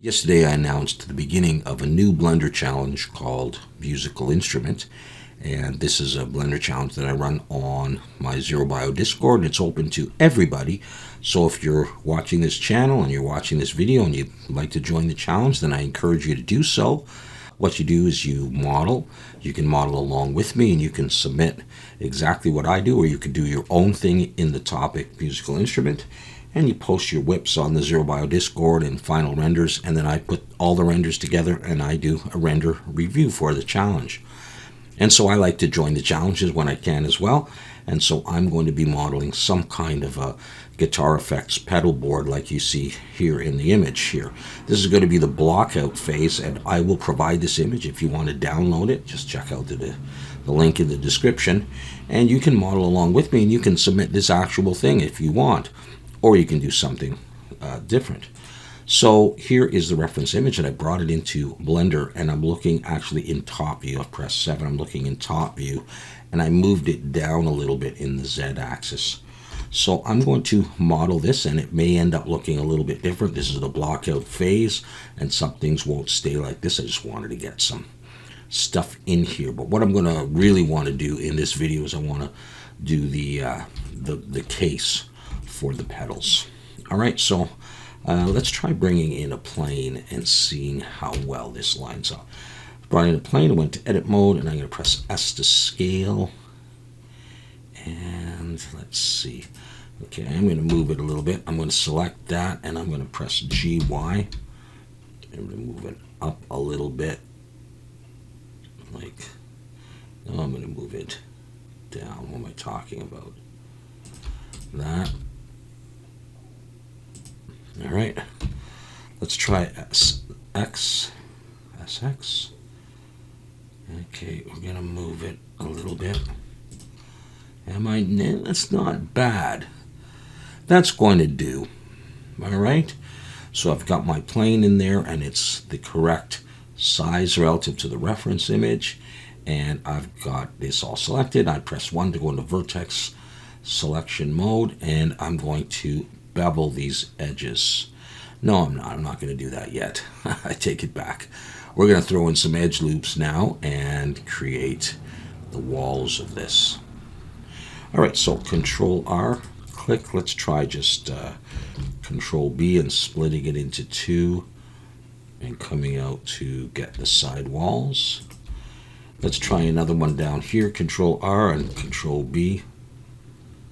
Yesterday I announced the beginning of a new Blender challenge called Musical Instrument, and this is a Blender challenge that I run on my ZeroBio Discord. It's open to everybody, so if you're watching this channel and you're watching this video and you'd like to join the challenge, then I encourage you to do so. What you do is you model. You can model along with me and you can submit exactly what I do, or you can do your own thing in the topic musical instrument, and you post your whips on the ZeroBio Discord and final renders, and then I put all the renders together and I do a render review for the challenge. And so I like to join the challenges when I can as well, and so I'm going to be modeling some kind of a guitar effects pedal board like you see here in the image here. This is going to be the block out phase, and I will provide this image. If you want to download it, just check out the link in the description, and you can model along with me and you can submit this actual thing if you want, or you can do something different. So here is the reference image, and I brought it into Blender, and I'm looking actually in top view. I've pressed 7, I'm looking in top view, and I moved it down a little bit in the Z axis. So I'm going to model this, and it may end up looking a little bit different. This is the block out phase, and some things won't stay like this. I just wanted to get some stuff in here. But what I'm going to really want to do in this video is I want to do the case for the pedals. All right, so let's try bringing in a plane and seeing how well this lines up. Brought in a plane, I went to edit mode, and I'm going to press S to scale. And let's see. Okay, I'm going to move it a little bit. I'm going to select that, and I'm going to press GY. I'm going to move it up a little bit. Like, no, I'm going to move it down. What am I talking about? That. All right, let's try SX. Okay, we're gonna move it a little bit. That's not bad. That's going to do. All right, so I've got my plane in there, and it's the correct size relative to the reference image, and I've got this all selected. I press 1 to go into vertex selection mode, and I'm going to bevel these edges. No, I'm not. I'm not going to do that yet. I take it back. We're going to throw in some edge loops now and create the walls of this. All right, so Control R, click. Let's try just Control B and splitting it into 2 and coming out to get the side walls. Let's try another one down here. Control R and Control B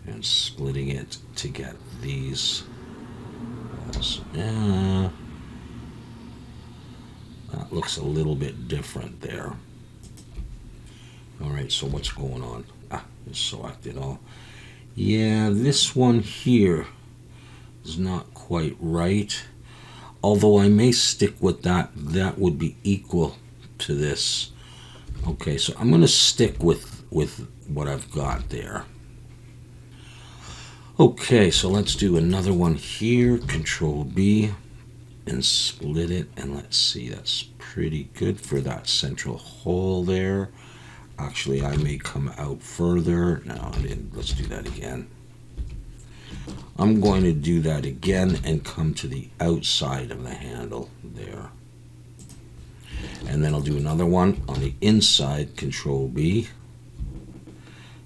and splitting it to get these walls. That looks a little bit different there. All right, so what's going on? Just select it all. Yeah, this one here is not quite right. Although I may stick with that. That would be equal to this. Okay, so I'm going to stick with what I've got there. Okay, so let's do another one here. Control B and split it, and let's see, that's pretty good for that central hole there. Actually, I may come out further. No, I didn't. Let's do that again. I'm going to do that again and come to the outside of the handle there. And then I'll do another one on the inside. Control B.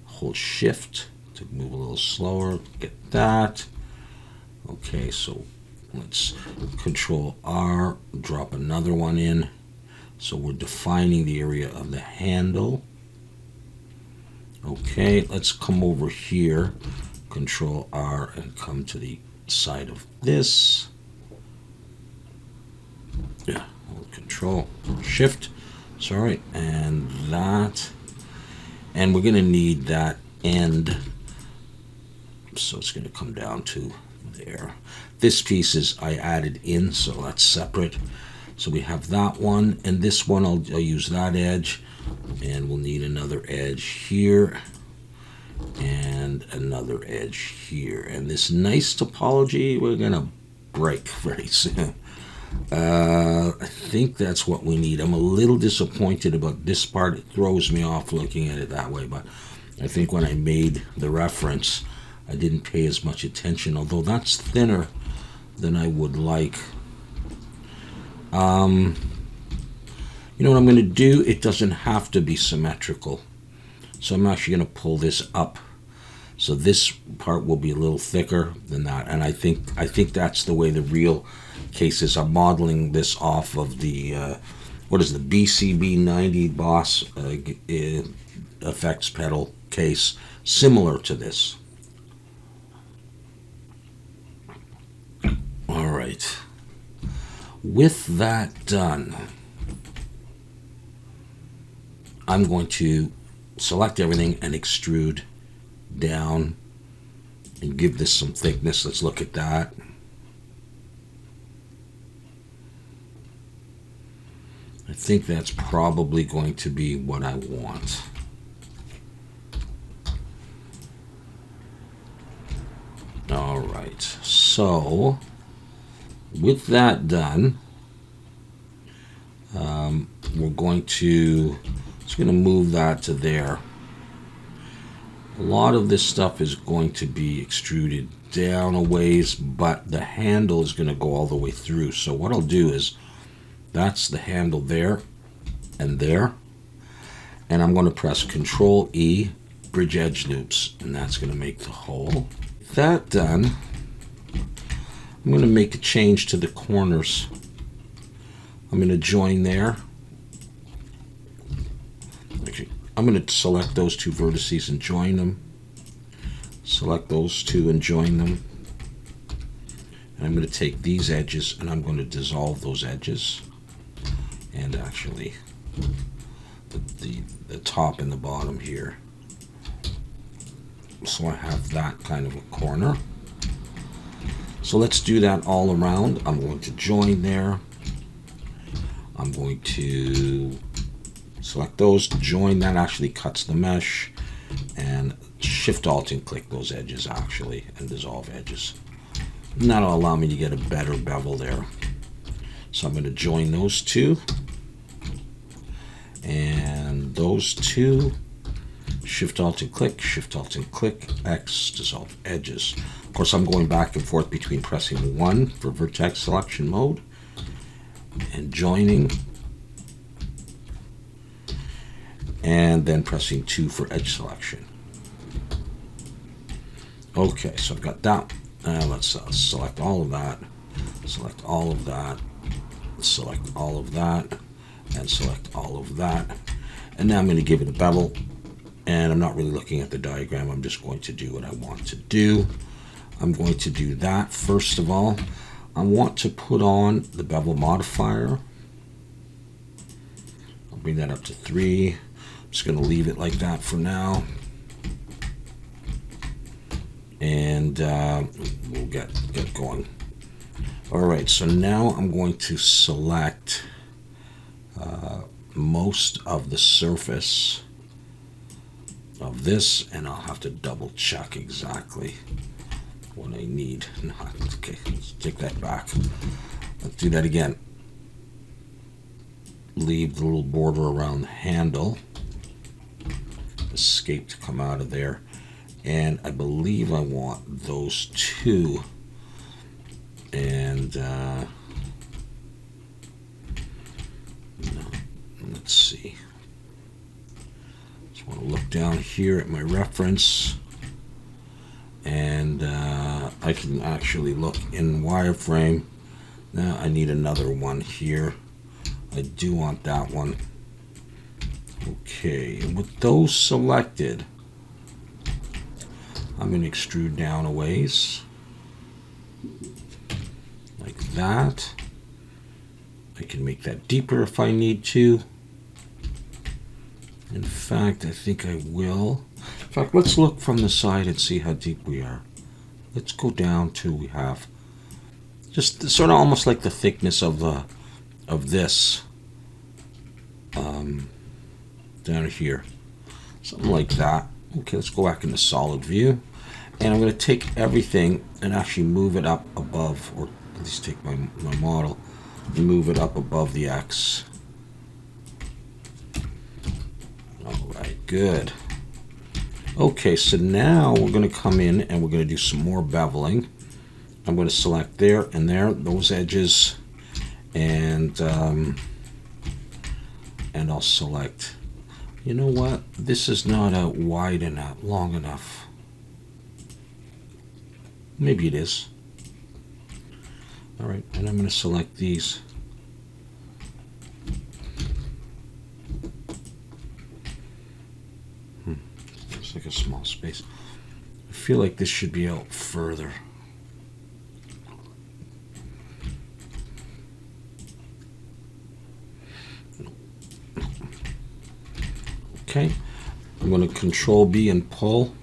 Hold Shift to move a little slower. Get that. Okay, so let's Control R, drop another one in. So we're defining the area of the handle. Okay, let's come over here. Control R and come to the side of this. Yeah, hold Control Shift. Sorry, and that. And we're going to need that end. So it's going to come down to there. This piece is I added in, so that's separate. So we have that one, and this one I'll use that edge, and we'll need another edge here and another edge here. And this nice topology we're going to break very soon. I think that's what we need. I'm a little disappointed about this part. It throws me off looking at it that way, but I think when I made the reference, I didn't pay as much attention, although that's thinner than I would like. You know what I'm going to do? It doesn't have to be symmetrical. So I'm actually going to pull this up. So this part will be a little thicker than that. And I think that's the way the real case is. I'm modeling this off of the, what is the BCB 90 Boss effects pedal case, similar to this. All right. With that done, I'm going to select everything and extrude down and give this some thickness. Let's look at that. I think that's probably going to be what I want. All right, so with that done, we're going to move that to there. A lot of this stuff is going to be extruded down a ways, but the handle is going to go all the way through. So what I'll do is, that's the handle there and there, and I'm going to press Control E, bridge edge loops, and that's going to make the hole. With that done, I'm going to make a change to the corners. I'm going to join there. Actually, I'm going to select those two vertices and join them. Select those two and join them. And I'm going to take these edges and I'm going to dissolve those edges. And actually, the top and the bottom here. So I have that kind of a corner. So let's do that all around. I'm going to join there. I'm going to select those, join, that actually cuts the mesh, and Shift Alt and click those edges actually and dissolve edges. And that'll allow me to get a better bevel there. So I'm going to join those two and those two, Shift Alt and click, Shift Alt and click, X, dissolve edges. Of course, I'm going back and forth between pressing 1 for vertex selection mode and joining, and then pressing 2 for edge selection. Okay, so I've got that. Let's select all of that, select all of that, select all of that, and select all of that. And now I'm going to give it a bevel, and I'm not really looking at the diagram. I'm just going to do what I want to do. I'm going to do that first of all. I want to put on the bevel modifier. I'll bring that up to 3. I'm just going to leave it like that for now. And we'll get going. All right, so now I'm going to select most of the surface of this, and I'll have to double check exactly what I need. No, okay, let's take that back. Let's do that again. Leave the little border around the handle. Escape to come out of there. And I believe I want those two. And let's see. Just want to look down here at my reference. And I can actually look in wireframe. Now I need another one here. I do want that one. Okay, and with those selected, I'm going to extrude down a ways. Like that. I can make that deeper if I need to. In fact, I think I will. In fact, let's look from the side and see how deep we are. Let's go down till we have just sort of almost like the thickness of this down here, something like that. Okay, let's go back into solid view, and I'm going to take everything and actually move it up above, or at least take my model and move it up above the X. All right, good. Okay, so now we're going to come in and we're going to do some more beveling. I'm going to select there and there, those edges, and I'll select, you know what, this is not out wide enough, long enough. Maybe it is. All right, and I'm going to select these. It's like a small space. I feel like this should be out further. Okay, I'm going to Control B and pull,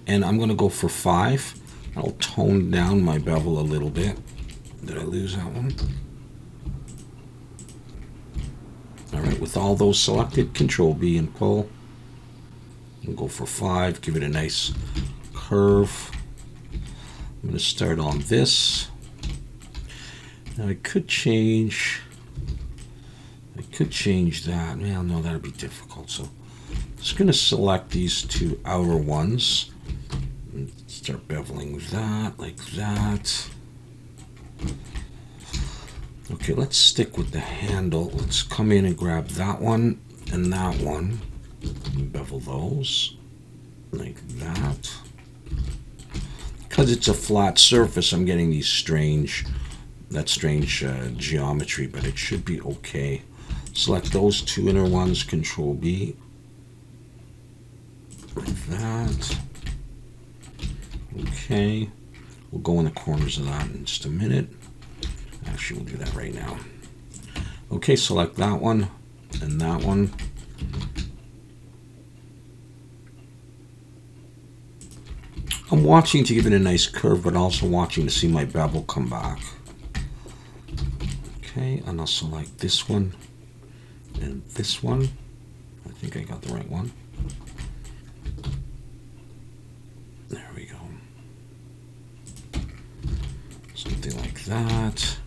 and I'm going to go for 5. I'll tone down my bevel a little bit. Did I lose that one? All right, with all those selected, Control B and pull. And go for 5, give it a nice curve. I'm going to start on this. Now I could change that. Well, no, that'd be difficult. So I'm just going to select these two outer ones and start beveling that like that. Okay, let's stick with the handle. Let's come in and grab that one and that one. Bevel those like that. Because it's a flat surface, I'm getting these strange geometry, but it should be okay. Select those two inner ones, Control B, like that. Okay, we'll go in the corners of that in just a minute. Actually, we'll do that right now. Okay, select that one and that one. I'm watching to give it a nice curve, but also watching to see my bevel come back. Okay, and I'll select this one and this one. I think I got the right one. There we go. Something like that.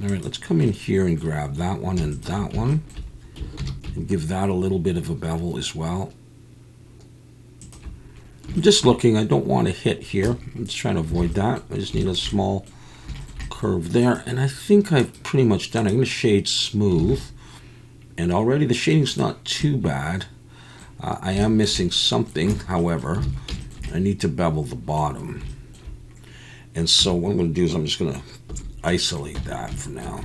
All right, let's come in here and grab that one and that one and give that a little bit of a bevel as well. I'm just looking, I don't want to hit here. I'm just trying to avoid that. I just need a small curve there, and I think I've pretty much done it. I'm going to shade smooth, and already the shading's not too bad. I am missing something, however. I need to bevel the bottom. And so what I'm going to do is I'm just going to isolate that for now.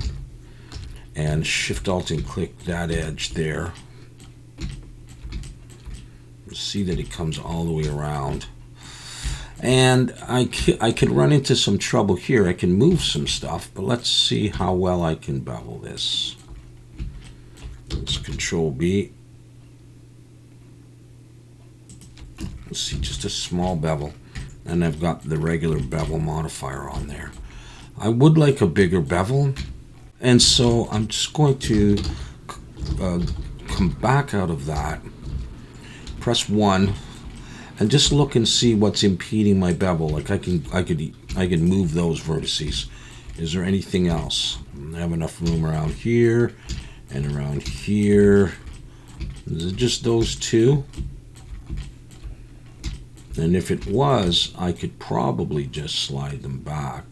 And Shift Alt and click that edge there. See that it comes all the way around. And I could run into some trouble here. I can move some stuff, but let's see how well I can bevel this. Let's Control B. Let's see, just a small bevel. And I've got the regular bevel modifier on there. I would like a bigger bevel, and so I'm just going to come back out of that. Press 1 and just look and see what's impeding my bevel. Like I can move those vertices. Is there anything else? I have enough room around here and around here. Is it just those two? And if it was, I could probably just slide them back.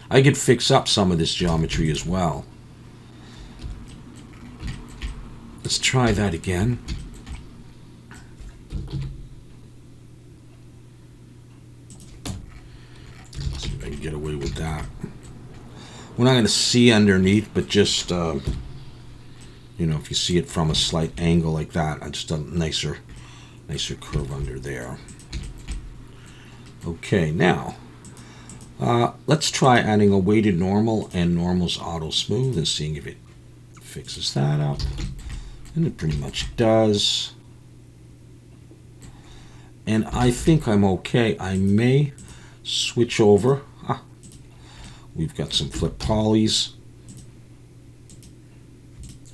I could fix up some of this geometry as well. Let's try that again. Get away with that. We're not going to see underneath, but just you know, if you see it from a slight angle like that, just a nicer curve under there. Okay, now let's try adding a weighted normal and normal's auto smooth and seeing if it fixes that up, and it pretty much does. And I think I'm okay. I may switch over. We've got some flip polys.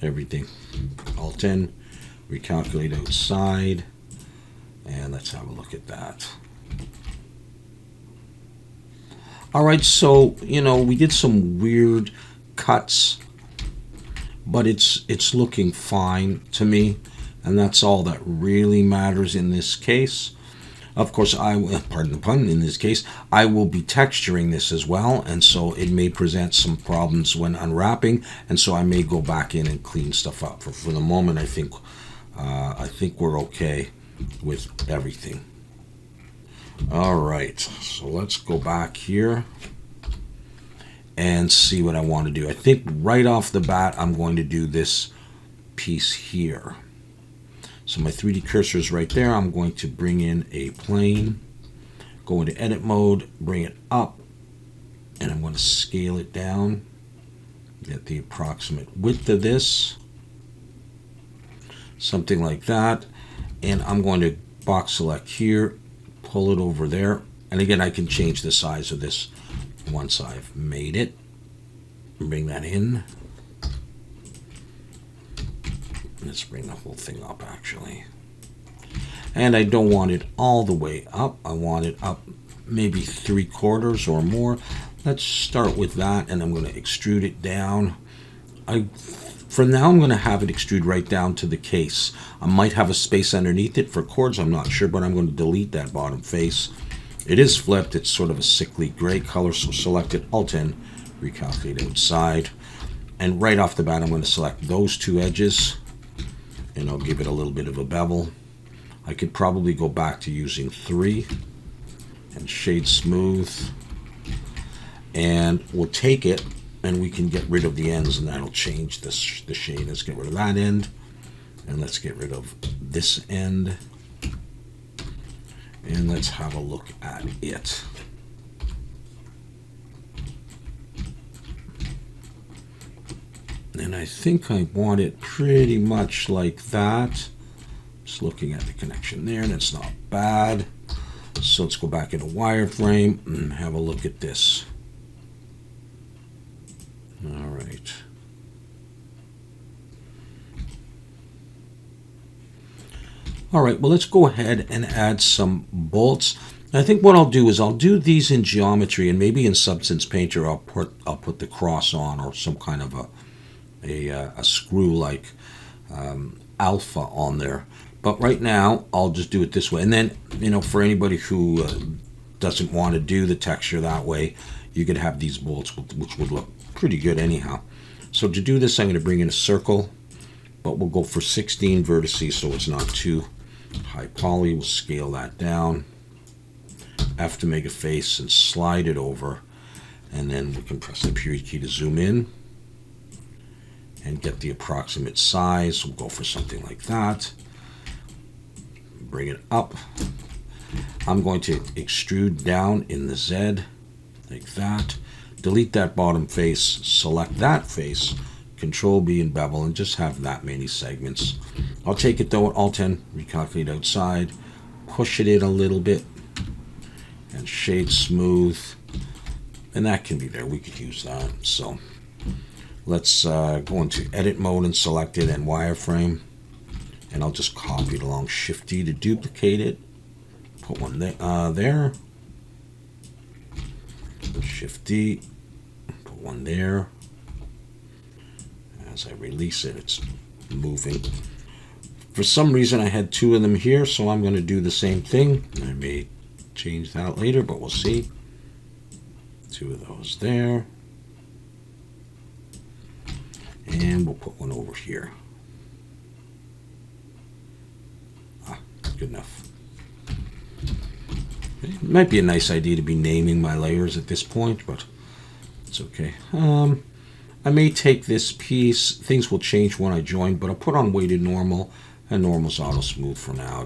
Everything. Alt N, recalculate outside, and let's have a look at that. All right, so you know, we did some weird cuts, but it's looking fine to me, and that's all that really matters in this case. Of course, pardon the pun in this case, I will be texturing this as well, and so it may present some problems when unwrapping, and so I may go back in and clean stuff up. For the moment, I think we're okay with everything. All right, so let's go back here and see what I want to do. I think right off the bat, I'm going to do this piece here. So my 3D cursor is right there. I'm going to bring in a plane, go into edit mode, bring it up, and I'm going to scale it down, get the approximate width of this, something like that. And I'm going to box select here, pull it over there. And again, I can change the size of this once I've made it. Bring that in. Let's bring the whole thing up, actually. And I don't want it all the way up. I want it up maybe 3/4 or more. Let's start with that, and I'm going to extrude it down. For now, I'm going to have it extrude right down to the case. I might have a space underneath it for chords, I'm not sure, but I'm going to delete that bottom face. It is flipped. It's sort of a sickly gray color, so select it, Alt-N, recalculate outside. And right off the bat, I'm going to select those two edges, and I'll give it a little bit of a bevel. I could probably go back to using 3 and shade smooth. And we'll take it, and we can get rid of the ends, and that'll change the shade. Let's get rid of that end, and let's get rid of this end. And let's have a look at it. And I think I want it pretty much like that. Just looking at the connection there, and it's not bad. So let's go back into wireframe and have a look at this. All right. All right, well, let's go ahead and add some bolts. I think what I'll do is I'll do these in geometry, and maybe in Substance Painter I'll put the cross on, or some kind of a screw like alpha on there. But right now I'll just do it this way. And then, you know, for anybody who doesn't want to do the texture that way, you could have these bolts, which would look pretty good anyhow. So to do this, I'm going to bring in a circle, but we'll go for 16 vertices so it's not too high poly. We'll scale that down, F to make a face, and slide it over, and then we can press the period key to zoom in and get the approximate size. We'll go for something like that. Bring it up. I'm going to extrude down in the Z like that. Delete that bottom face, select that face, Control B and bevel, and just have that many segments. I'll take it though, Alt-N, recalculate outside, push it in a little bit, and shade smooth, and that can be there. We could use that. So let's go into edit mode and select it, and wireframe, and I'll just copy it along, Shift D to duplicate it, put one there, Shift D, put one there. As I release it, it's moving. For some reason, I had 2 of them here, so I'm going to do the same thing. I may change that later, but we'll see. 2 of those there. And we'll put one over here. Good enough. It might be a nice idea to be naming my layers at this point, but it's okay. I may take this piece. Things will change when I join, but I'll put on weighted normal, and normal's auto smooth for now.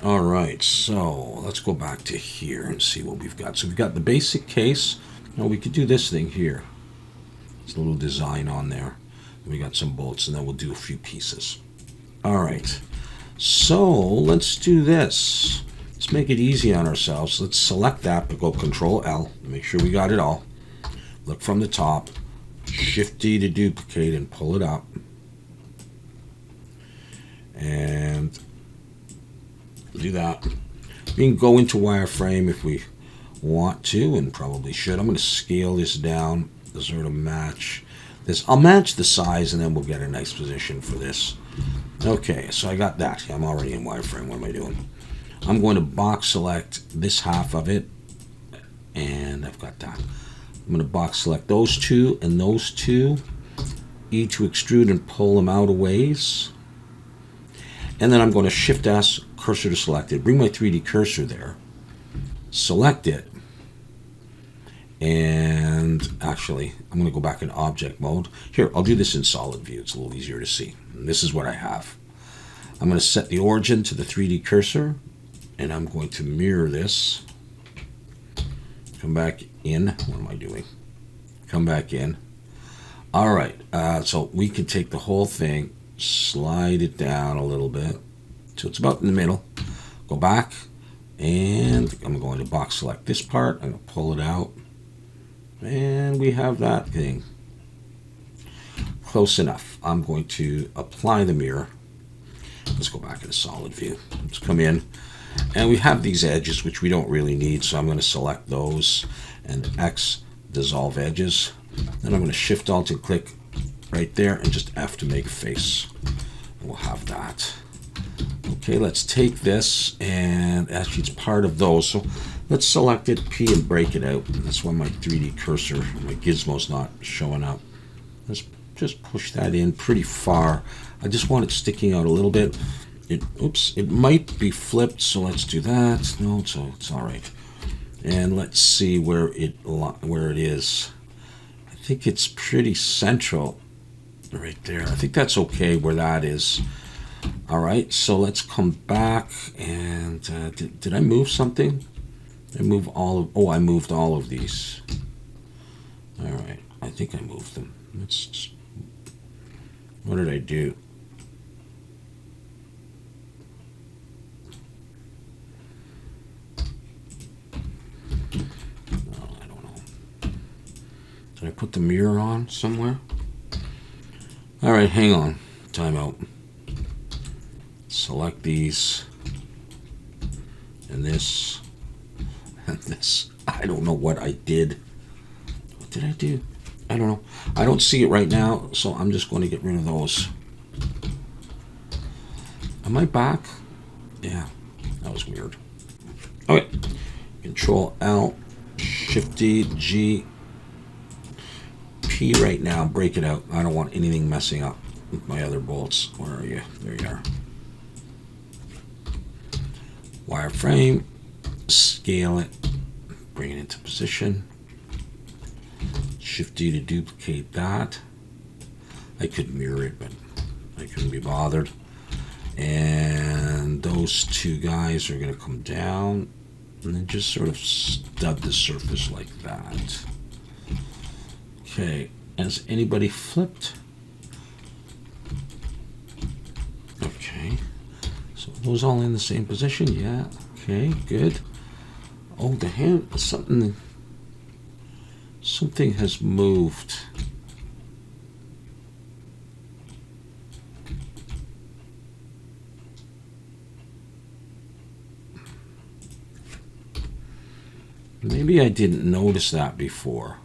All right, so let's go back to here and see what we've got. So we've got the basic case. Now we could do this thing here. There's a little design on there. We got some bolts, and then we'll do a few pieces. All right, so let's do this. Let's make it easy on ourselves. Let's select that, but go Control L. Make sure we got it all. Look from the top. Shift D to duplicate and pull it up. And do that. We can go into wireframe if we want to, and probably should. I'm going to scale this down to sort of match this. I'll match the size, and then we'll get a nice position for this. Okay, so I got that. I'm already in wireframe. What am I doing? I'm going to box select this half of it, and I've got that. I'm going to box select those two and those two, E to extrude and pull them out a ways. And then I'm going to Shift S, cursor to selected, bring my 3D cursor there, select it, and actually I'm going to go back in object mode. Here, I'll do this in solid view, it's a little easier to see. And this is what I have. I'm going to set the origin to the 3D cursor, and I'm going to mirror this. Come back in. What am I doing? Come back in. All right, so we can take the whole thing, slide it down a little bit so it's about in the middle. Go back, and I'm going to box select this part. I'm going to pull it out, and we have that thing. Close enough. I'm going to apply the mirror. Let's go back into solid view. Let's come in, and we have these edges which we don't really need, so I'm going to select those and X dissolve edges. Then I'm going to Shift Alt and click right there and just F to make a face. We'll have that. Okay, let's take this, and actually it's part of those, so let's select it, P, and break it out. That's why my 3D cursor, my gizmo's not showing up. Let's just push that in pretty far. I just want it sticking out a little bit. Oops, it might be flipped, so let's do that. No, so it's all right. And let's see where it is. I think it's pretty central right there. I think that's okay where that is. All right, so let's come back, and did I move something? I moved all of, I moved all of these. All right, I think I moved them. What did I do? I don't know. Did I put the mirror on somewhere? All right, hang on. Time out. Select these and this and this. I don't know what I did. What did I do? I don't know. I don't see it right now, so I'm just going to get rid of those. Am I back? Yeah, that was weird. Okay, Control L, Shift D, G, P right now. Break it out. I don't want anything messing up with my other bolts. Where are you? There you are. Wireframe, scale it, bring it into position. Shift D to duplicate that. I could mirror it, but I couldn't be bothered. And those two guys are going to come down and then just sort of stud the surface like that. Okay, has anybody flipped? Okay, so those all in the same position? Yeah, okay, good. Oh, the hand, something has moved. Maybe I didn't notice that before.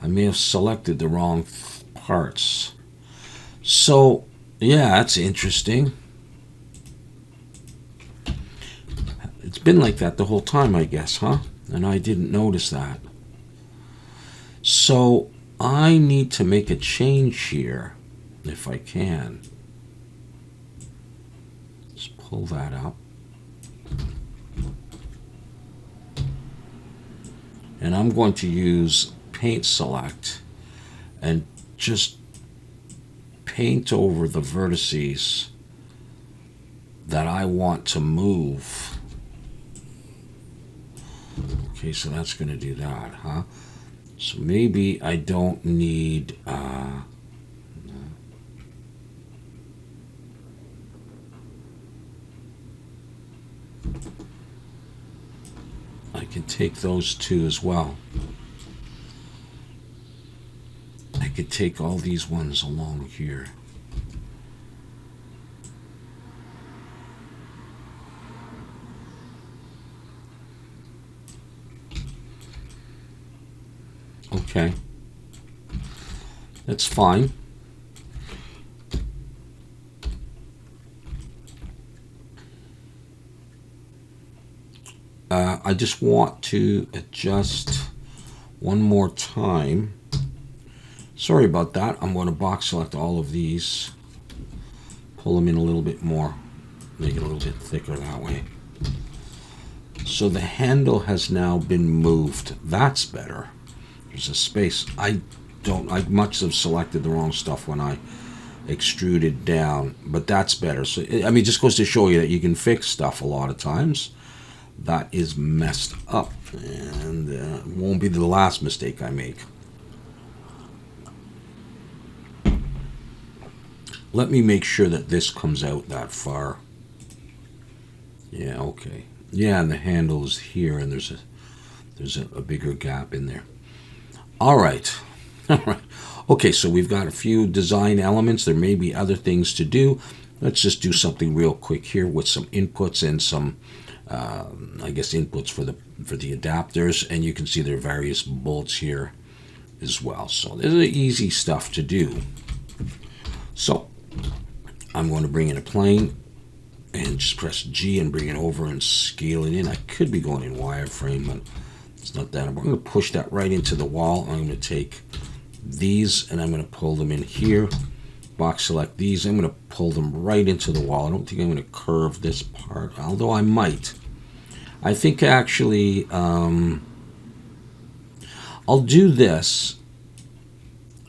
I may have selected the wrong parts. So, yeah, that's interesting. It's been like that the whole time, I guess, huh? And I didn't notice that. So, I need to make a change here, if I can. Let's pull that up. And I'm going to use Paint Select and just paint over the vertices that I want to move. Okay, so that's going to do that, huh? So maybe I don't need... I can take those two as well. I could take all these ones along here. Okay. That's fine. I just want to adjust one more time. Sorry about that. I'm going to box select all of these, pull them in a little bit more, make it a little bit thicker that way. So the handle has now been moved. That's better. There's a space. I must have selected the wrong stuff when I extruded down, but that's better. So I mean, it just goes to show you that you can fix stuff a lot of times that is messed up, and it won't be the last mistake I make. Let me make sure that this comes out that far. Yeah, okay. Yeah, and the handle is here, and there's a bigger gap in there. All right. All right. Okay, so we've got a few design elements. There may be other things to do. Let's just do something real quick here with some inputs and some, I guess, inputs for the adapters. And you can see there are various bolts here as well. So this is easy stuff to do. So I'm going to bring in a plane and just press G and bring it over and scale it in. I could be going in wireframe, but it's not that. I'm going to push that right into the wall. I'm going to take these and I'm going to pull them in here. Box select these. I'm going to pull them right into the wall. I don't think I'm going to curve this part, although I might. I think actually I'll do this.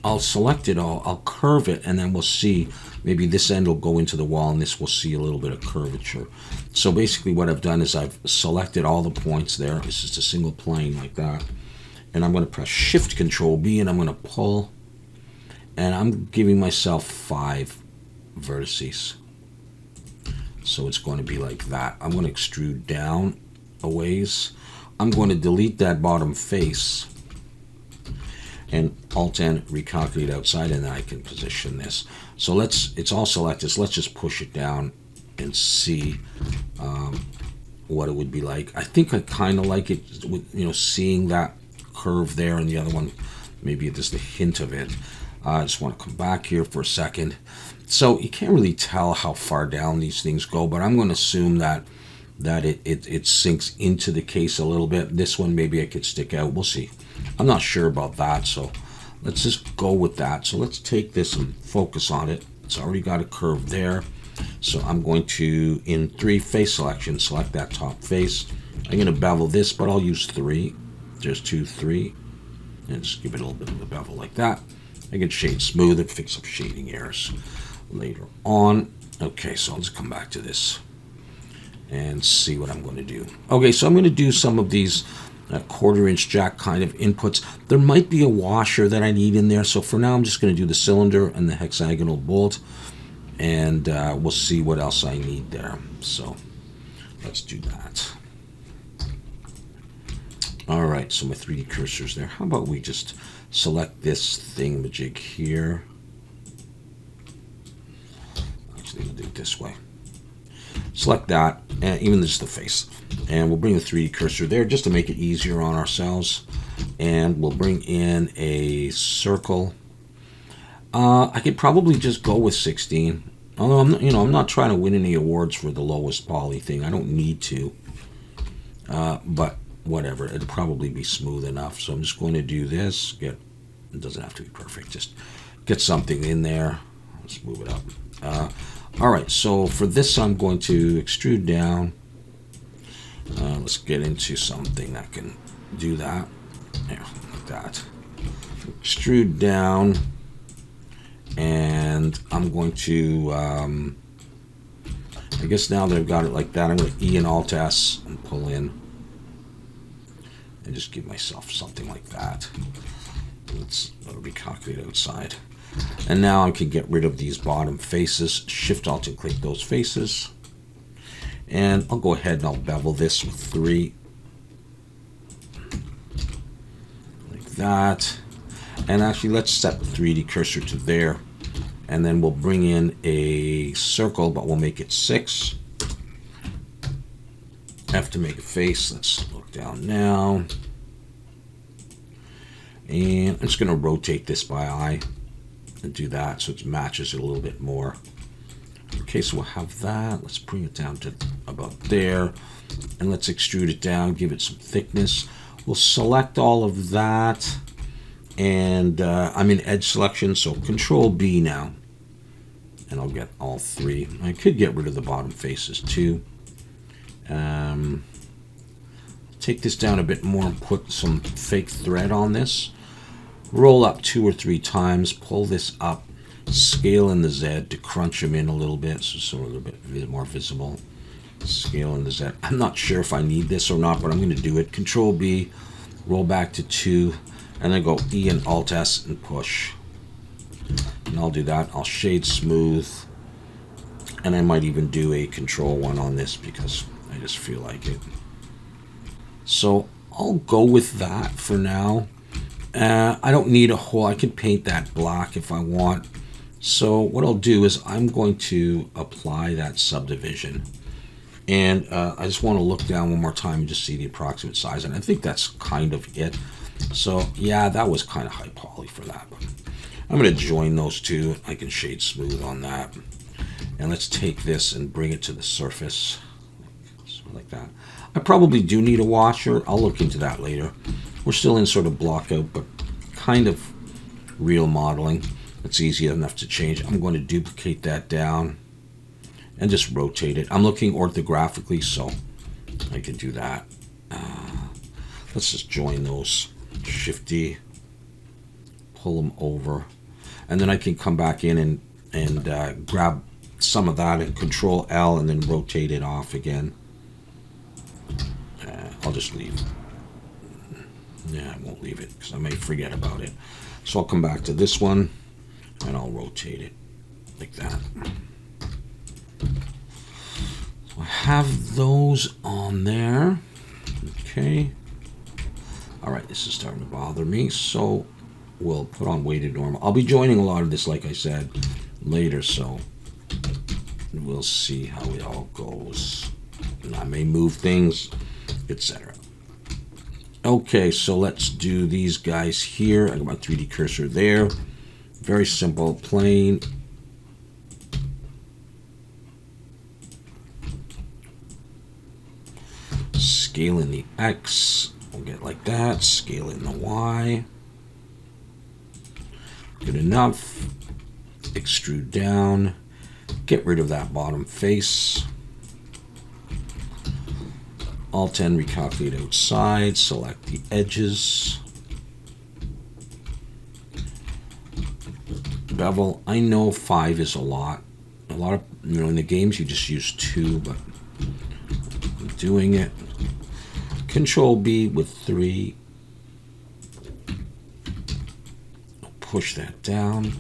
I'll select it all. I'll curve it, and then we'll see. Maybe this end will go into the wall, and this will see a little bit of curvature. So basically what I've done is I've selected all the points there. It's just a single plane like that. And I'm going to press Shift Control B, and I'm going to pull. And I'm giving myself 5 vertices. So it's going to be like that. I'm going to extrude down a ways. I'm going to delete that bottom face and Alt-N recalculate outside, and then I can position this. So it's all selected. So let's just push it down and see what it would be like. I think I kind of like it with, seeing that curve there, and the other one, maybe just a hint of it. I just want to come back here for a second. So you can't really tell how far down these things go, but I'm going to assume that it sinks into the case a little bit. This one, maybe I could stick out. We'll see. I'm not sure about that, so let's just go with that. So let's take this and focus on it. It's already got a curve there. So I'm going to, in 3 face selection, select that top face. I'm going to bevel this, but I'll use 3. There's 2, 3. And just give it a little bit of a bevel like that. I can shade smooth and fix up shading errors later on. Okay, so I'll just come back to this and see what I'm going to do. Okay, so I'm going to do some of these 1/4-inch jack kind of inputs. There might be a washer that I need in there, so for now I'm just going to do the cylinder and the hexagonal bolt, and we'll see what else I need there. So let's do that. All right, so my 3D cursor's there. How about we just select this thingamajig here? Actually, we'll do it this way. Select that, and even this is the face. And we'll bring the 3D cursor there just to make it easier on ourselves. And we'll bring in a circle. I could probably just go with 16. Although I'm not trying to win any awards for the lowest poly thing. I don't need to. But whatever, it'll probably be smooth enough. So I'm just going to do this. It doesn't have to be perfect. Just get something in there. Let's move it up. All right, so for this I'm going to extrude down. Let's get into something that can do that. There, like that. Extrude down, and I'm going to, I guess now that I've got it like that, I'm going to E and Alt-S and pull in, and just give myself something like that. Let's recalculate outside. And now I can get rid of these bottom faces. Shift Alt and click those faces. And I'll go ahead and I'll bevel this with 3. Like that. And actually let's set the 3D cursor to there. And then we'll bring in a circle, but we'll make it 6. F to make a face. Let's look down now. And I'm just going to rotate this by eye. And do that so it matches it a little bit more. Okay, so we'll have that. Let's bring it down to about there. And let's extrude it down, give it some thickness. We'll select all of that. And I'm in edge selection, so Control B now. And I'll get all three. I could get rid of the bottom faces too. Take this down a bit more and put some fake thread on this. Roll up 2 or 3 times, pull this up, scale in the Z to crunch them in a little bit, so it's a little bit more visible. Scale in the Z. I'm not sure if I need this or not, but I'm going to do it. Control B, roll back to 2, and then go E and Alt S and push. And I'll do that. I'll shade smooth, and I might even do a Control 1 on this because I just feel like it. So I'll go with that for now. I don't need a whole, I could paint that black if I want. So what I'll do is I'm going to apply that subdivision. And I just want to look down one more time and just see the approximate size. And I think that's kind of it. So yeah, that was kind of high poly for that. But I'm going to join those two. I can shade smooth on that. And let's take this and bring it to the surface. Like that. I probably do need a washer. I'll look into that later. We're still in sort of block out, but kind of real modeling. It's easy enough to change. I'm going to duplicate that down and just rotate it. I'm looking orthographically, so I can do that. Let's just join those. Shift D, pull them over, and then I can come back in and grab some of that and Control L and then rotate it off again. I'll just leave. Yeah, I won't leave it because I may forget about it. So I'll come back to this one and I'll rotate it like that. So I have those on there. Okay. All right, this is starting to bother me. So we'll put on weighted normal. I'll be joining a lot of this, like I said, later. So we'll see how it all goes. And I may move things, etc. Okay, so let's do these guys here. I got my 3D cursor there. Very simple, plain. Scale in the X. We'll get like that. Scale in the Y. Good enough. Extrude down. Get rid of that bottom face. Alt N, recalculate outside, select the edges. Bevel, I know 5 is a lot. A lot of, in the games you just use 2, but I'm doing it. Control B with 3. Push that down.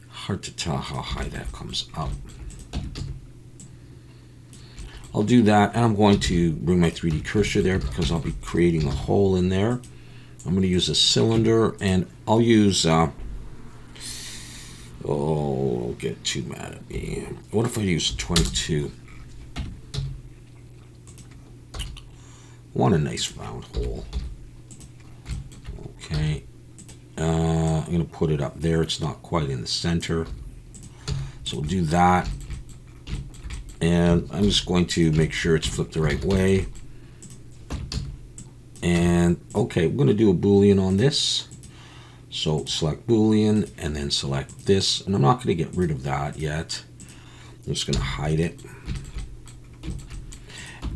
Hard to tell how high that comes up. I'll do that, and I'm going to bring my 3D cursor there because I'll be creating a hole in there. I'm going to use a cylinder, and I'll use, don't get too mad at me. What if I use 22? I want a nice round hole. Okay. I'm going to put it up there. It's not quite in the center. So we'll do that. And I'm just going to make sure it's flipped the right way. And okay, we're going to do a Boolean on this. So select Boolean and then select this. And I'm not going to get rid of that yet. I'm just going to hide it.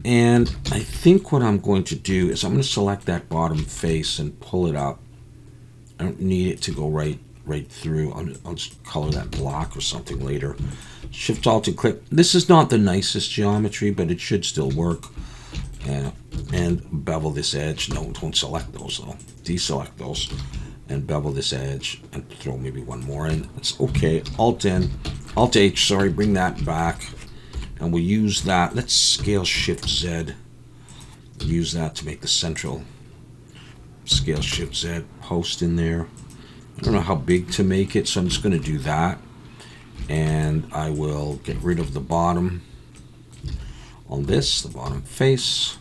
And I think what I'm going to do is I'm going to select that bottom face and pull it up. I don't need it to go right through. I'll just color that block or something later. Shift Alt and click. This is not the nicest geometry, but it should still work. And bevel this edge. No, don't select those though. Deselect those and bevel this edge and throw maybe one more in. It's okay. Alt N, Alt H. Sorry, bring that back, and we'll use that. Let's scale Shift Z. Use that to make the central. Scale Shift Z post in there. I don't know how big to make it, so I'm just going to do that. And I will get rid of the bottom on this, the bottom face.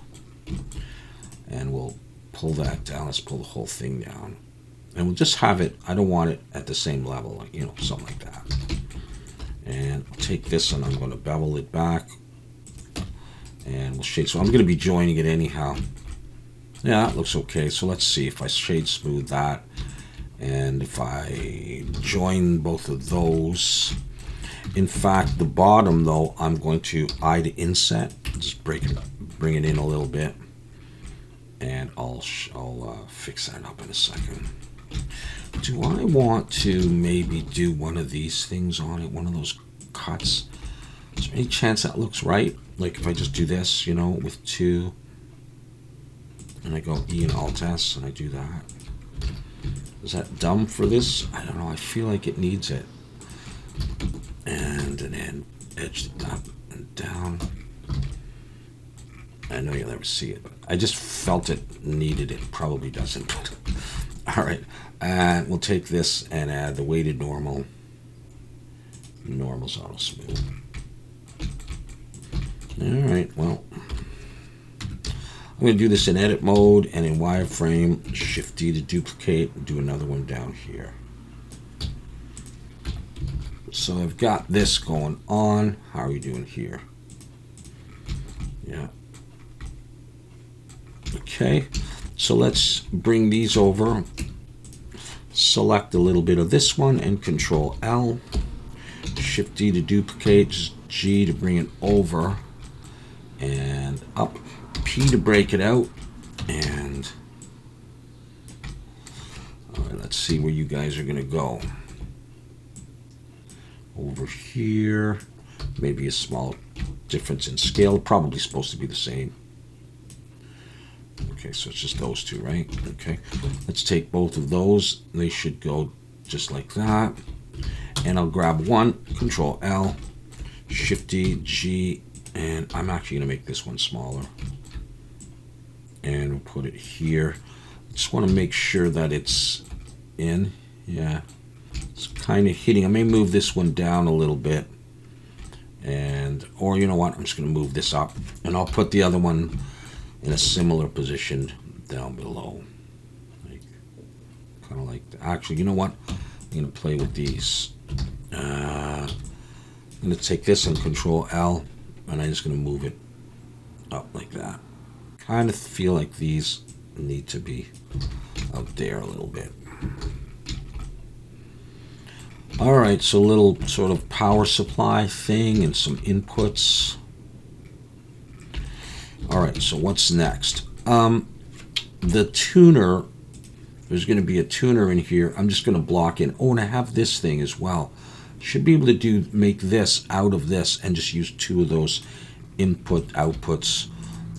And we'll pull that down. Let's pull the whole thing down. And we'll just have it, I don't want it at the same level, like, you know, something like that. And I'll take this and I'm going to bevel it back. And we'll shade. So I'm going to be joining it anyhow. Yeah, that looks okay. So let's see if I shade smooth that. And if I join both of those. In fact, the bottom though, I'm going to eye to inset. Just bring it in a little bit. And I'll fix that up in a second. Do I want to maybe do one of these things on it? One of those cuts? Is there any chance that looks right? Like if I just do this, you know, with 2, and I go E and Alt S, and I do that. Is that dumb for this? I don't know. I feel like it needs it. And then edge it up and down. I know you'll never see it, but I just felt it needed it. Probably doesn't. All right, and we'll take this and add the weighted normal. Normal's auto smooth. All right, well, I'm going to do this in edit mode and in wireframe. Shift D to duplicate and do another one down here. So I've got this going on. How are we doing here? Yeah. Okay, so let's bring these over. Select a little bit of this one and Control L. Shift D to duplicate, just G to bring it over and up. P to break it out. And all right, let's see where you guys are going to go. Over here, maybe a small difference in scale. Probably supposed to be the same. Okay, so it's just those two, right? Okay, let's take both of those. They should go just like that. And I'll grab one, Control L, Shift D, G, and I'm actually going to make this one smaller. And we'll put it here. Just want to make sure that it's in. Yeah, it's kind of hitting. I may move this one down a little bit. And, or you know what, I'm just going to move this up. And I'll put the other one in a similar position down below, like kind of like actually, you know what, I'm gonna play with these. I'm gonna take this and Control L, and I'm just gonna move it up like that. Kind of feel like these need to be up there a little bit. All right, so a little sort of power supply thing and some inputs. All right, so what's next? The tuner, there's going to be a tuner in here. I'm just going to block in. Oh, and I have this thing as well. Should be able to make this out of this and just use 2 of those input outputs.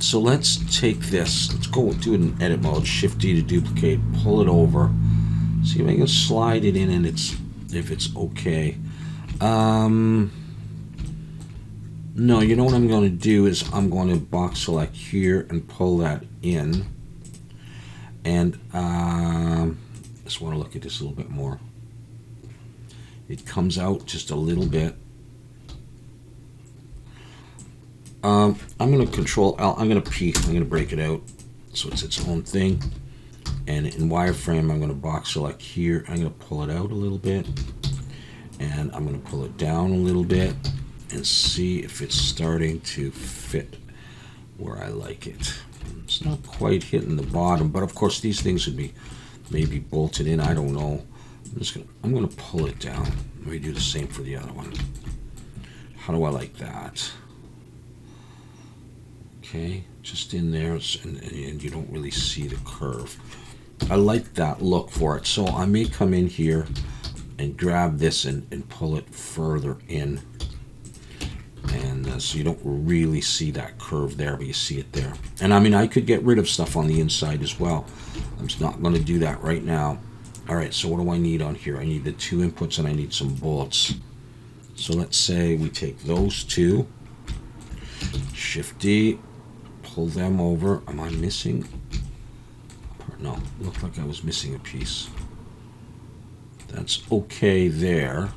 So let's take this. Let's go do it in edit mode. Shift D to duplicate. Pull it over. See if I can slide it in and if it's okay. No, you know what I'm going to do is I'm going to box select here and pull that in. And just want to look at this a little bit more. It comes out just a little bit. I'm going to Control L. I'm going to P. I'm going to break it out so it's its own thing. And in wireframe, I'm going to box select here. I'm going to pull it out a little bit. And I'm going to pull it down a little bit. And see if it's starting to fit where I like it. It's not quite hitting the bottom, but of course these things would be maybe bolted in. I don't know. I'm gonna pull it down. Let me do the same for the other one. How do I like that? Okay, just in there, and you don't really see the curve. I like that look for it, so I may come in here and grab this and pull it further in. And so you don't really see that curve there, but you see it there. And I mean, I could get rid of stuff on the inside as well. I'm just not going to do that right now. All right, so what do I need on here? I need the 2 inputs and I need some bullets. So let's say we take those 2, Shift D, pull them over. Am I missing? No, looked like I was missing a piece. That's okay there.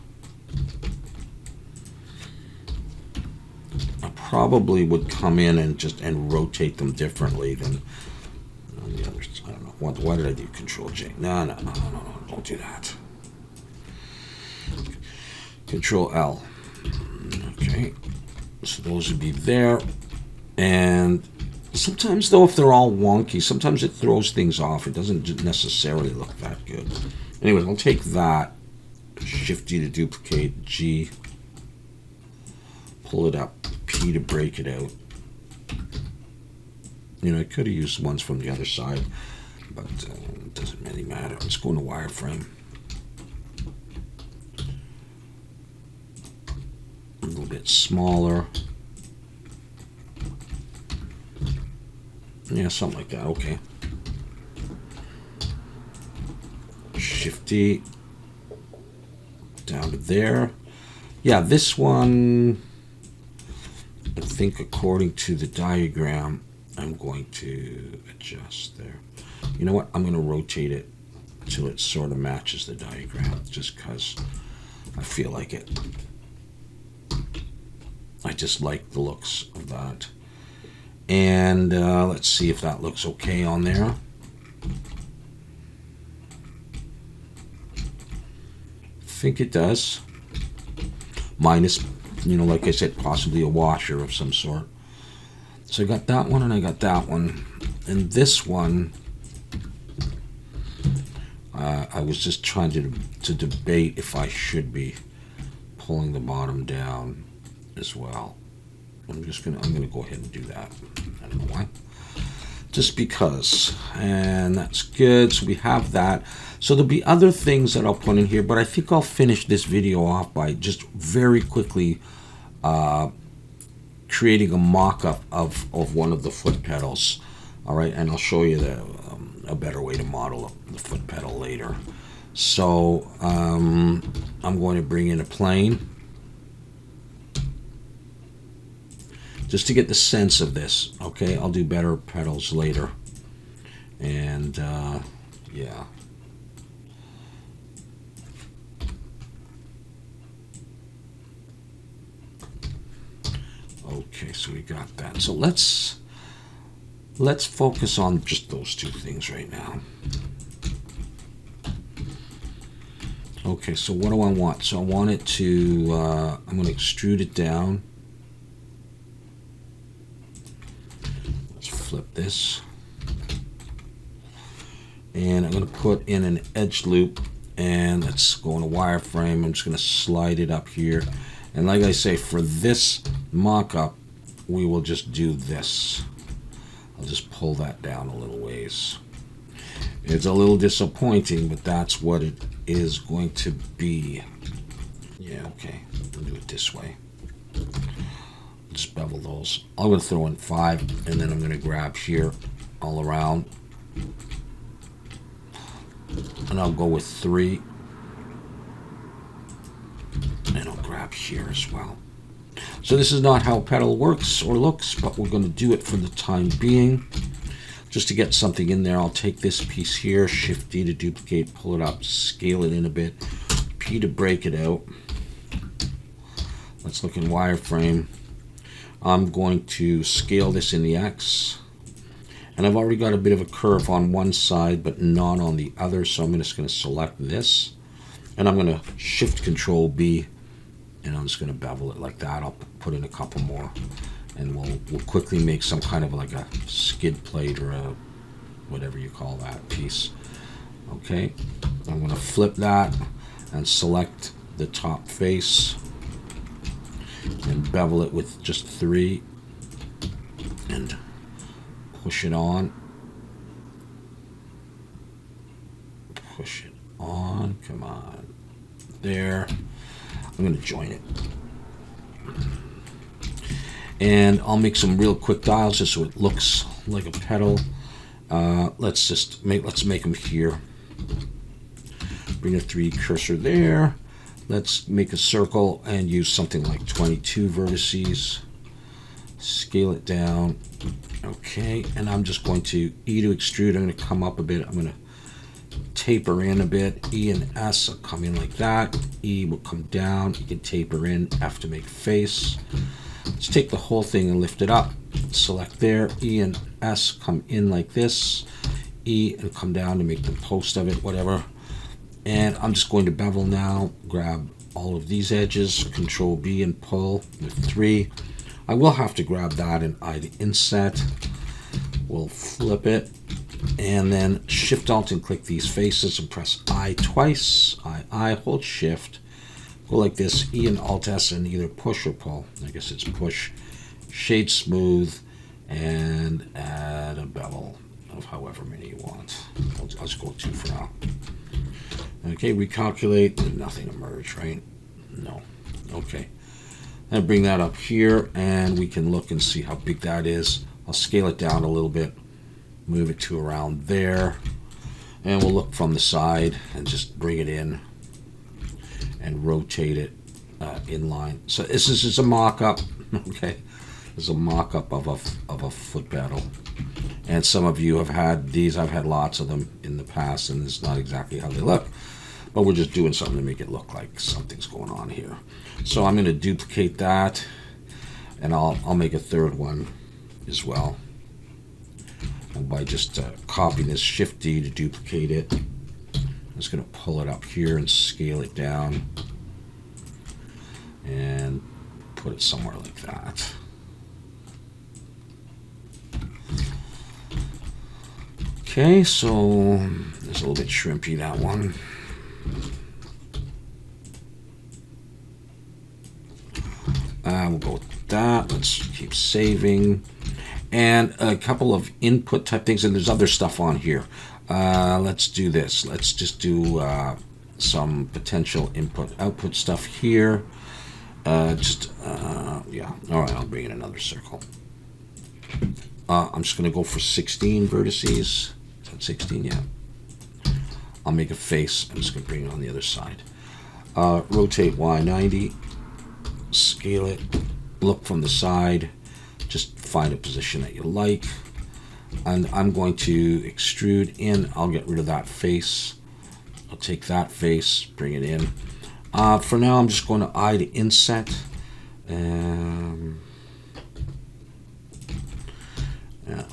I probably would come in and rotate them differently than on the other side. Why did I do Control J? No, don't do that. Control L. Okay, so those would be there. And sometimes, though, if they're all wonky, sometimes it throws things off. It doesn't necessarily look that good. Anyways, I'll take that. Shift D to duplicate, G. Pull it up, P to break it out. You know, I could have used ones from the other side, but it doesn't really matter. Let's go into wireframe. A little bit smaller. Yeah, something like that. Okay. Shift D. Down to there. Yeah, this one, I think according to the diagram, I'm going to adjust there. You know what? I'm going to rotate it until it sort of matches the diagram, just because I feel like it. I just like the looks of that. And let's see if that looks okay on there. I think it does. Minus, you know, like I said, possibly a washer of some sort. So I got that one and I got that one. And this one, I was just trying to debate if I should be pulling the bottom down as well. I'm gonna go ahead and do that. I don't know why. Just because. And that's good. So we have that. So there'll be other things that I'll put in here, but I think I'll finish this video off by just very quickly creating a mock-up of one of the foot pedals. All right, and I'll show you a better way to model the foot pedal later. So I'm going to bring in a plane just to get the sense of this. Okay, I'll do better pedals later. And yeah. Okay, so we got that. So let's focus on just those two things right now. Okay, so what do I want? So I want it to, I'm going to extrude it down. Let's flip this. And I'm going to put in an edge loop, and let's go into wireframe. I'm just going to slide it up here. And like I say, for this mock-up, we will just do this. I'll just pull that down a little ways. It's a little disappointing, but that's what it is going to be. Yeah, okay. We'll do it this way. Just bevel those. I'm going to throw in 5, and then I'm going to grab here all around. And I'll go with 3. And I'll grab here as well. So this is not how pedal works or looks, but we're going to do it for the time being. Just to get something in there, I'll take this piece here, Shift D to duplicate, pull it up, scale it in a bit, P to break it out. Let's look in wireframe. I'm going to scale this in the X. And I've already got a bit of a curve on one side, but not on the other, so I'm just going to select this. And I'm going to Shift Control B, and I'm just going to bevel it like that. I'll put in a couple more, and we'll quickly make some kind of like a skid plate or a whatever you call that piece. Okay, I'm going to flip that and select the top face and bevel it with just 3 and push it on. Push it on. Come on. There. I'm going to join it. And I'll make some real quick dials just so it looks like a pedal. Let's make them here. Bring a 3 cursor there. Let's make a circle and use something like 22 vertices. Scale it down. Okay, and I'm just going to E to extrude. I'm going to come up a bit. I'm going to taper in a bit. E and S will come in like that. E will come down. You can taper in. F to make face. Let's take the whole thing and lift it up. Select there. E and S come in like this. E and come down to make the post of it, whatever. And I'm just going to bevel now, grab all of these edges, Control B and pull with 3. I will have to grab that and I inset. We'll flip it and then Shift Alt and click these faces and press I twice. I, hold Shift, go like this, E and Alt S and either push or pull. I guess it's push. Shade Smooth and add a bevel of however many you want. I'll just go 2 for now. Okay, recalculate, did nothing emerge, right? No. Okay. And bring that up here and we can look and see how big that is. I'll scale it down a little bit, move it to around there, and we'll look from the side and just bring it in and rotate it in line. So this is just a mock-up, okay? This is a mock-up of a foot pedal. And some of you have had these. I've had lots of them in the past, and it's not exactly how they look. But we're just doing something to make it look like something's going on here. So I'm going to duplicate that, and I'll make a third one as well. And by just copying this, Shift D to duplicate it, I'm just going to pull it up here and scale it down and put it somewhere like that. Okay, so it's a little bit shrimpy, that one. We'll go with that. Let's keep saving. And a couple of input type things, and there's other stuff on here. Let's do this. Let's just do some potential input-output stuff here. Yeah. All right, I'll bring in another circle. I'm just going to go for 16 vertices. Is that 16? Yeah. I'll make a face. I'm just going to bring it on the other side. Rotate Y 90. Scale it. Look from the side. Just find a position that you like. And I'm going to extrude in. I'll get rid of that face. I'll take that face, bring it in. For now, I'm just going to I to inset.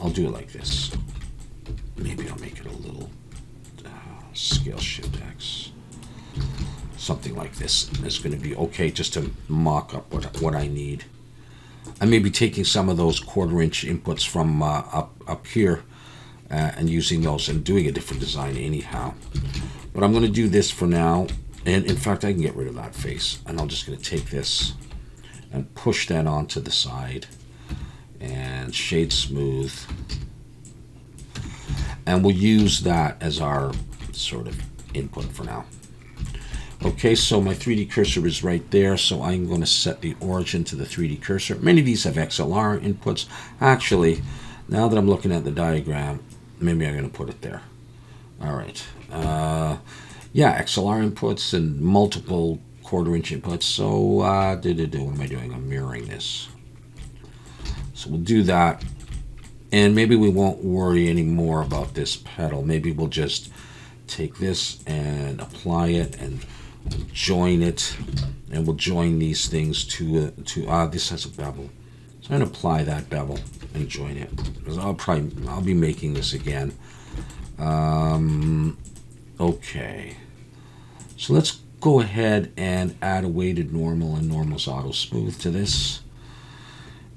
I'll do it like this. Maybe I'll make it a little scale Shift X. Something like this is going to be okay just to mock up what I need. I may be taking some of those 1/4 inch inputs from up here and using those and doing a different design anyhow. But I'm going to do this for now. And in fact, I can get rid of that face. And I'm just going to take this and push that onto the side. And Shade Smooth. And we'll use that as our sort of input for now. Okay, so my 3D cursor is right there, so I'm going to set the origin to the 3D cursor. Many of these have XLR inputs. Actually, now that I'm looking at the diagram, maybe I'm going to put it there. All right. Yeah, XLR inputs and multiple 1/4 inch inputs. So, what am I doing? I'm mirroring this. So we'll do that. And maybe we won't worry anymore about this pedal. Maybe we'll just take this and apply it and join it, and we'll join these things to this has a bevel, so I'm going to apply that bevel and join it, because I'll be making this again. Okay, so let's go ahead and add a weighted normal and normal's auto smooth to this,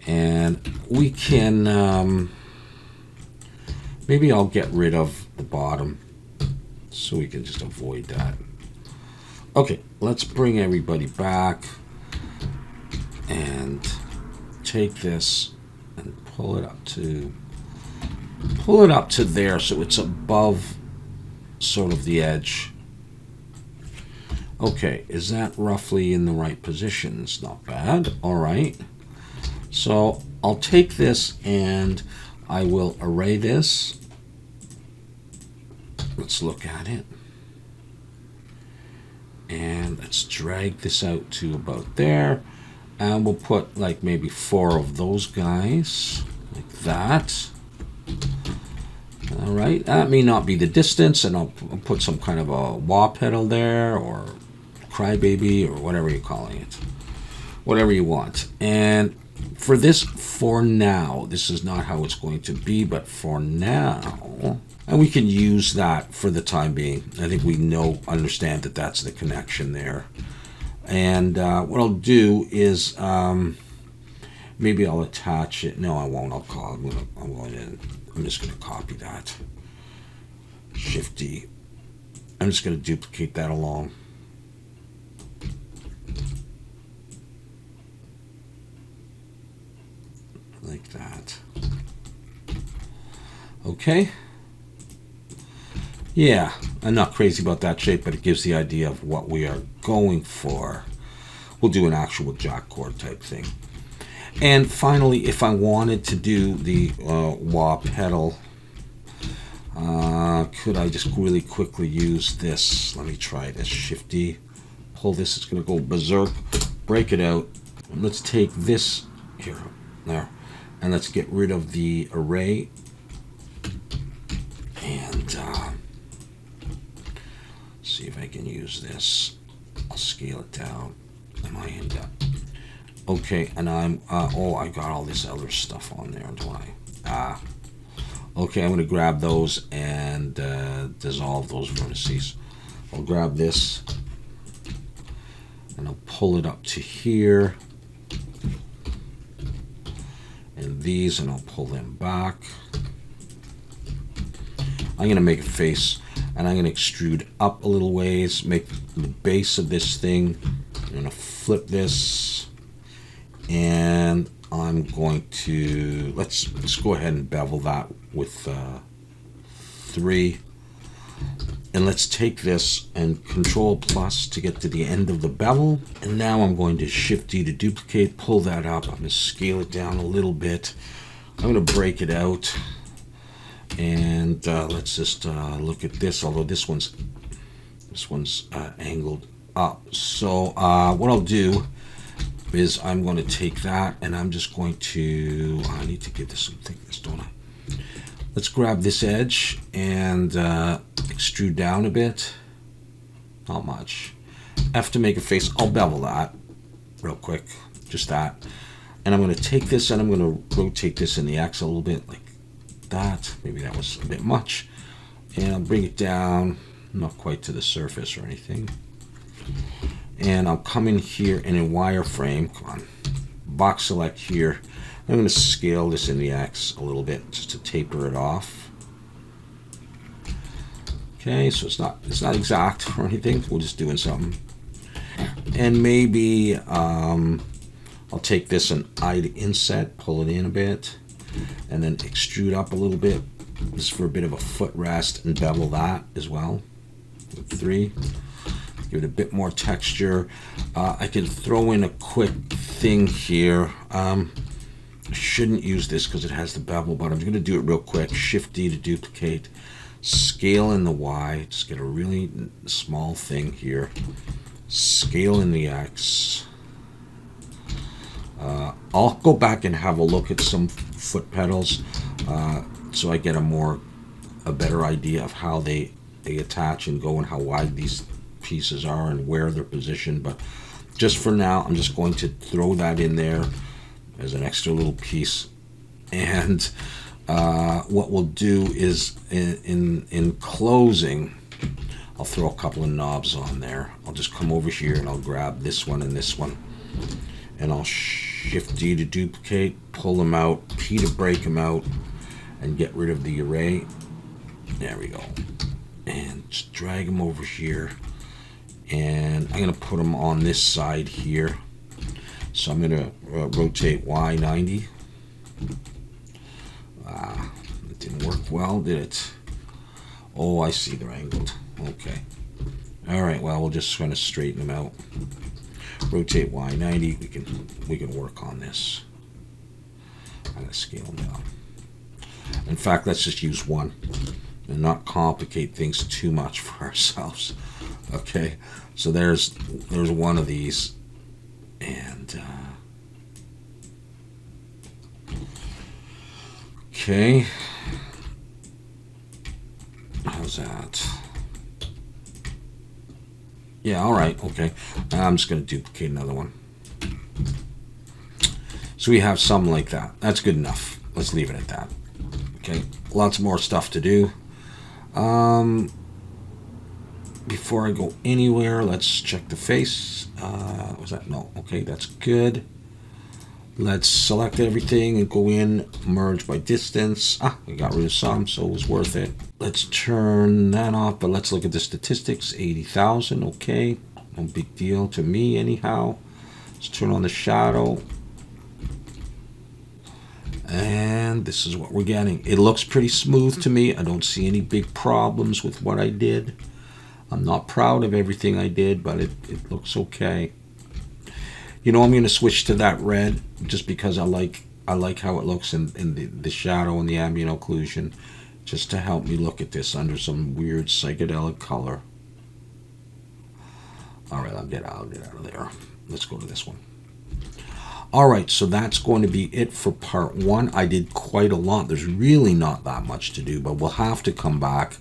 and we can maybe I'll get rid of the bottom so we can just avoid that. Okay, let's bring everybody back and take this and pull it up to there so it's above sort of the edge. Okay, is that roughly in the right position? It's not bad. All right. So I'll take this and I will array this. Let's look at it. And let's drag this out to about there. And we'll put like maybe 4 of those guys, like that. All right, that may not be the distance, and I'll put some kind of a wah pedal there, or crybaby, or whatever you're calling it. Whatever you want. And for this, for now, this is not how it's going to be, but for now, And we can use that for the time being. I think we understand that that's the connection there. And what I'll do is maybe I'll attach it. No, I won't. I'm just going to copy that. Shift D. I'm just going to duplicate that along. Like that. Okay. Yeah, I'm not crazy about that shape, but it gives the idea of what we are going for. We'll do an actual jack chord type thing. And finally, if I wanted to do the wah pedal, could I just really quickly use this? Let me try this. Shift D. Pull this. It's going to go berserk. Break it out. And let's take this here, there, and let's get rid of the array. And see if I can use this. I'll scale it down. Am I end up? Okay, and I got all this other stuff on there, don't I? Okay, I'm going to grab those and dissolve those vertices. I'll grab this and I'll pull it up to here. And these, and I'll pull them back. I'm going to make a face, and I'm going to extrude up a little ways, make the base of this thing. I'm going to flip this, and I'm going to, let's go ahead and bevel that with 3. And let's take this and Control plus to get to the end of the bevel. And now I'm going to Shift D to duplicate, pull that up. I'm going to scale it down a little bit. I'm going to break it out. And let's just look at this, although this one's angled up. So what I'll do is I'm going to take that and I'm just going to, I need to give this some thickness, don't I? Let's grab this edge and extrude down a bit. Not much. F to make a face. I'll bevel that real quick, just that. And I'm going to take this and I'm going to rotate this in the X a little bit, like that. Maybe that was a bit much. And I'll bring it down, not quite to the surface or anything. And I'll come in here and in wireframe, come on, box select here. I'm going to scale this in the X a little bit just to taper it off. Okay, so it's not exact or anything. We're just doing something. And maybe I'll take this and I to inset, pull it in a bit, and then extrude up a little bit, just for a bit of a footrest, and bevel that as well. With 3. Give it a bit more texture. I can throw in a quick thing here. I shouldn't use this because it has the bevel, but I'm going to do it real quick. Shift D to duplicate. Scale in the Y. Just get a really small thing here. Scale in the X. I'll go back and have a look at some foot pedals so I get a better idea of how they attach and go and how wide these pieces are and where they're positioned. But just for now, I'm just going to throw that in there as an extra little piece. And what we'll do is in closing, I'll throw a couple of knobs on there. I'll just come over here and I'll grab this one and this one, and I'll Shift D to duplicate, pull them out, P to break them out, and get rid of the array. There we go. And just drag them over here. And I'm going to put them on this side here. So I'm going to rotate Y 90. It didn't work well, did it? Oh, I see they're angled. Okay. All right. Well, we're just going to straighten them out. Rotate Y 90. We can work on this. I'm going to scale them down. In fact, let's just use one and not complicate things too much for ourselves. Okay. So there's one of these, and okay. How's that? Yeah, all right, okay. I'm just going to duplicate another one. So we have something like that. That's good enough. Let's leave it at that. Okay, lots more stuff to do. Before I go anywhere, let's check the face. Was that? No. Okay, that's good. Let's select everything and go in, merge by distance. We got rid of some, so it was worth it. Let's turn that off, but let's look at the statistics. 80,000, okay. No big deal to me anyhow. Let's turn on the shadow. And this is what we're getting. It looks pretty smooth to me. I don't see any big problems with what I did. I'm not proud of everything I did, but it looks okay. You know, I'm going to switch to that red just because I like how it looks in the shadow and the ambient occlusion, just to help me look at this under some weird psychedelic color. All right, I'll get out of there. Let's go to this one. All right, so that's going to be it for part one. I did quite a lot. There's really not that much to do, but we'll have to come back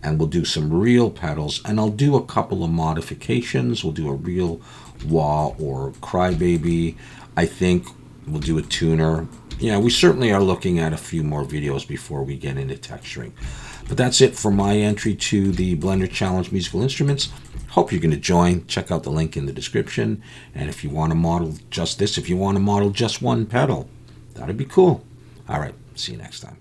and we'll do some real pedals, and I'll do a couple of modifications. We'll do a real wah or crybaby. I think we'll do a tuner. Yeah, we certainly are looking at a few more videos before we get into texturing. But that's it for my entry to the Blender Challenge Musical Instruments. Hope you're going to join. Check out the link in the description. And if you want to model just this, if you want to model just one pedal, that'd be cool. All right, see you next time.